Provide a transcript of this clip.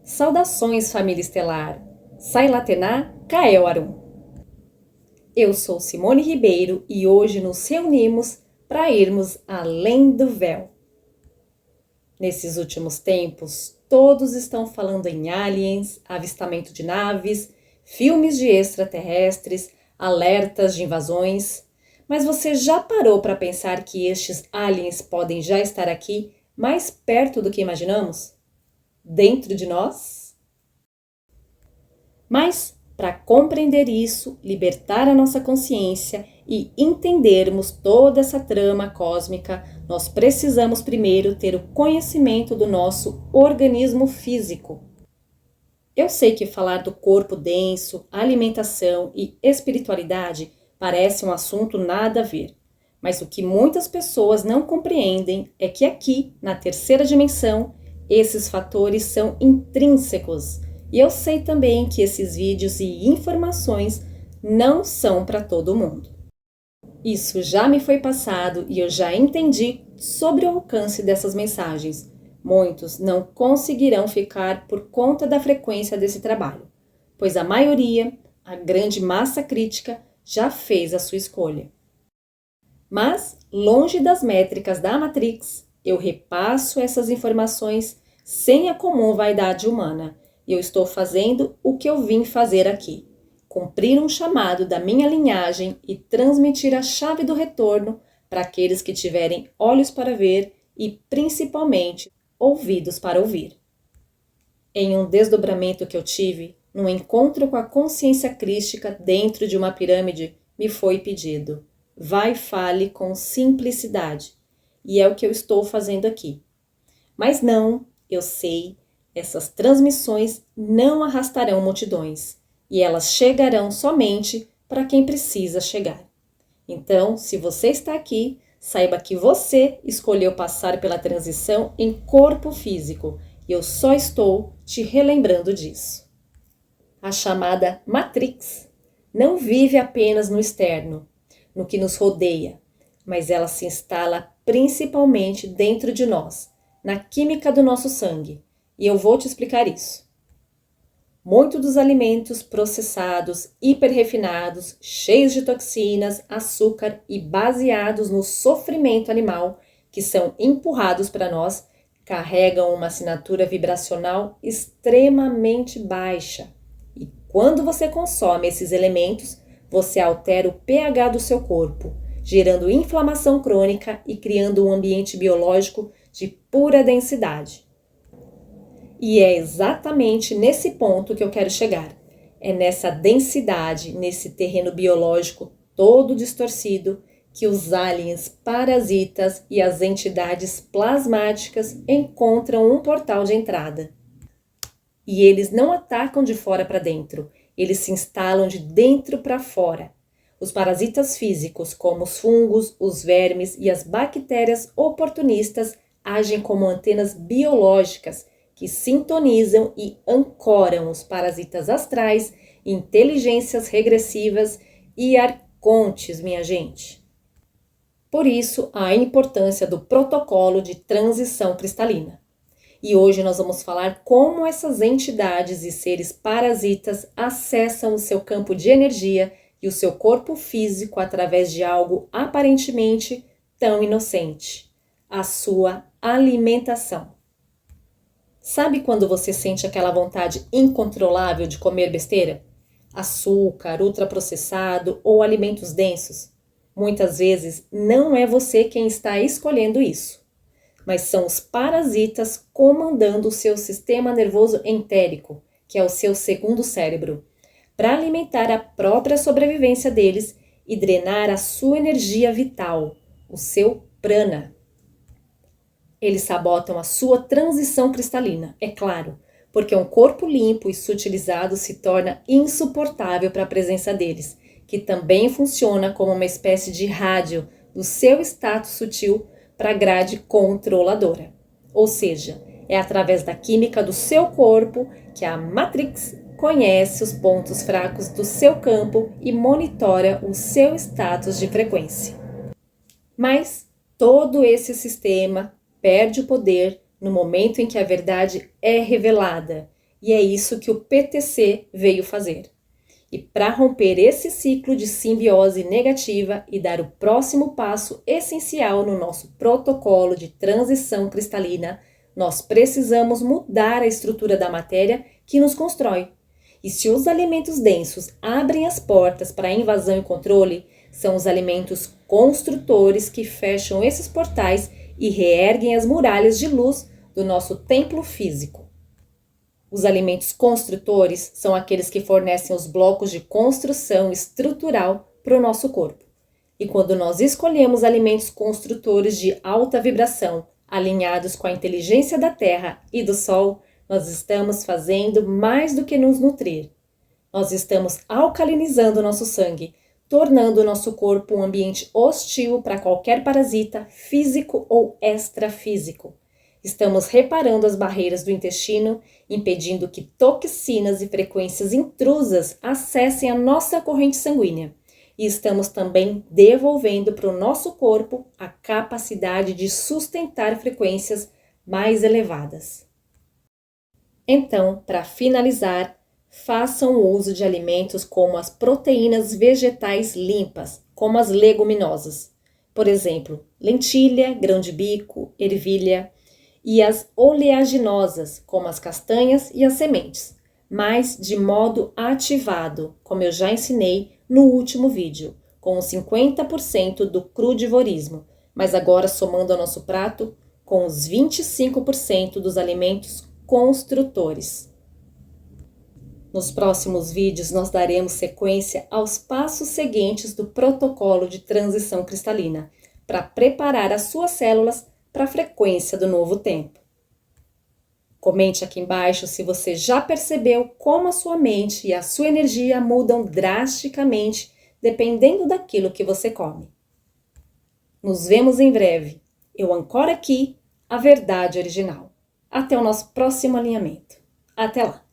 Saudações, família estelar. Sailatená Kael Arum. Eu sou Simone Ribeiro e hoje nos reunimos para irmos além do véu. Nesses últimos tempos, todos estão falando em aliens, avistamento de naves, filmes de extraterrestres, alertas de invasões. Mas você já parou para pensar que estes aliens podem já estar aqui mais perto do que imaginamos? Dentro de nós? Mas, para compreender isso, libertar a nossa consciência e entendermos toda essa trama cósmica, nós precisamos primeiro ter o conhecimento do nosso organismo físico. Eu sei que falar do corpo denso, alimentação e espiritualidade parece um assunto nada a ver, mas o que muitas pessoas não compreendem é que aqui, na terceira dimensão, esses fatores são intrínsecos. E eu sei também que esses vídeos e informações não são para todo mundo. Isso já me foi passado e eu já entendi sobre o alcance dessas mensagens. Muitos não conseguirão ficar por conta da frequência desse trabalho, pois a maioria, a grande massa crítica, já fez a sua escolha. Mas, longe das métricas da Matrix, eu repasso essas informações sem a comum vaidade humana. E eu estou fazendo o que eu vim fazer aqui. Cumprir um chamado da minha linhagem e transmitir a chave do retorno para aqueles que tiverem olhos para ver e, principalmente, ouvidos para ouvir. Em um desdobramento que eu tive, num encontro com a consciência crística dentro de uma pirâmide, me foi pedido: vai e fale com simplicidade. E é o que eu estou fazendo aqui. Mas não, eu sei, essas transmissões não arrastarão multidões e elas chegarão somente para quem precisa chegar. Então, se você está aqui, saiba que você escolheu passar pela transição em corpo físico e eu só estou te relembrando disso. A chamada Matrix não vive apenas no externo, no que nos rodeia, mas ela se instala principalmente dentro de nós, na química do nosso sangue. E eu vou te explicar isso. Muitos dos alimentos processados, hiperrefinados, cheios de toxinas, açúcar e baseados no sofrimento animal que são empurrados para nós, carregam uma assinatura vibracional extremamente baixa. E quando você consome esses elementos, você altera o pH do seu corpo, gerando inflamação crônica e criando um ambiente biológico de pura densidade. E é exatamente nesse ponto que eu quero chegar. É nessa densidade, nesse terreno biológico todo distorcido, que os aliens, parasitas e as entidades plasmáticas encontram um portal de entrada. E eles não atacam de fora para dentro, eles se instalam de dentro para fora. Os parasitas físicos, como os fungos, os vermes e as bactérias oportunistas, agem como antenas biológicas que sintonizam e ancoram os parasitas astrais, inteligências regressivas e arcontes, minha gente. Por isso, a importância do protocolo de transição cristalina. E hoje nós vamos falar como essas entidades e seres parasitas acessam o seu campo de energia e o seu corpo físico através de algo aparentemente tão inocente: a sua alimentação. Sabe quando você sente aquela vontade incontrolável de comer besteira? Açúcar, ultraprocessado ou alimentos densos? Muitas vezes não é você quem está escolhendo isso, mas são os parasitas comandando o seu sistema nervoso entérico, que é o seu segundo cérebro, para alimentar a própria sobrevivência deles e drenar a sua energia vital, o seu prana. Eles sabotam a sua transição cristalina, é claro, porque um corpo limpo e sutilizado se torna insuportável para a presença deles, que também funciona como uma espécie de rádio do seu status sutil para a grade controladora. Ou seja, é através da química do seu corpo que a Matrix conhece os pontos fracos do seu campo e monitora o seu status de frequência. Mas todo esse sistema perde o poder no momento em que a verdade é revelada E é isso que o PTC veio fazer. E para romper esse ciclo de simbiose negativa e dar o próximo passo essencial no nosso protocolo de transição cristalina, nós precisamos mudar a estrutura da matéria que nos constrói. E se os alimentos densos abrem as portas para a invasão e controle, são os alimentos construtores que fecham esses portais e reerguem as muralhas de luz do nosso templo físico. Os alimentos construtores são aqueles que fornecem os blocos de construção estrutural para o nosso corpo. E quando nós escolhemos alimentos construtores de alta vibração, alinhados com a inteligência da Terra e do Sol, nós estamos fazendo mais do que nos nutrir. Nós estamos alcalinizando o nosso sangue, tornando o nosso corpo um ambiente hostil para qualquer parasita físico ou extrafísico. Estamos reparando as barreiras do intestino, impedindo que toxinas e frequências intrusas acessem a nossa corrente sanguínea. E estamos também devolvendo para o nosso corpo a capacidade de sustentar frequências mais elevadas. Então, para finalizar, façam uso de alimentos como as proteínas vegetais limpas, como as leguminosas. Por exemplo, lentilha, grão de bico, ervilha, e as oleaginosas, como as castanhas e as sementes, mas de modo ativado, como eu já ensinei no último vídeo, com os 50% do crudivorismo, mas agora somando ao nosso prato com os 25% dos alimentos construtores. Nos próximos vídeos nós daremos sequência aos passos seguintes do protocolo de transição cristalina, para preparar as suas células para a frequência do novo tempo. Comente aqui embaixo se você já percebeu como a sua mente e a sua energia mudam drasticamente dependendo daquilo que você come. Nos vemos em breve. Eu ancoro aqui a verdade original. Até o nosso próximo alinhamento. Até lá!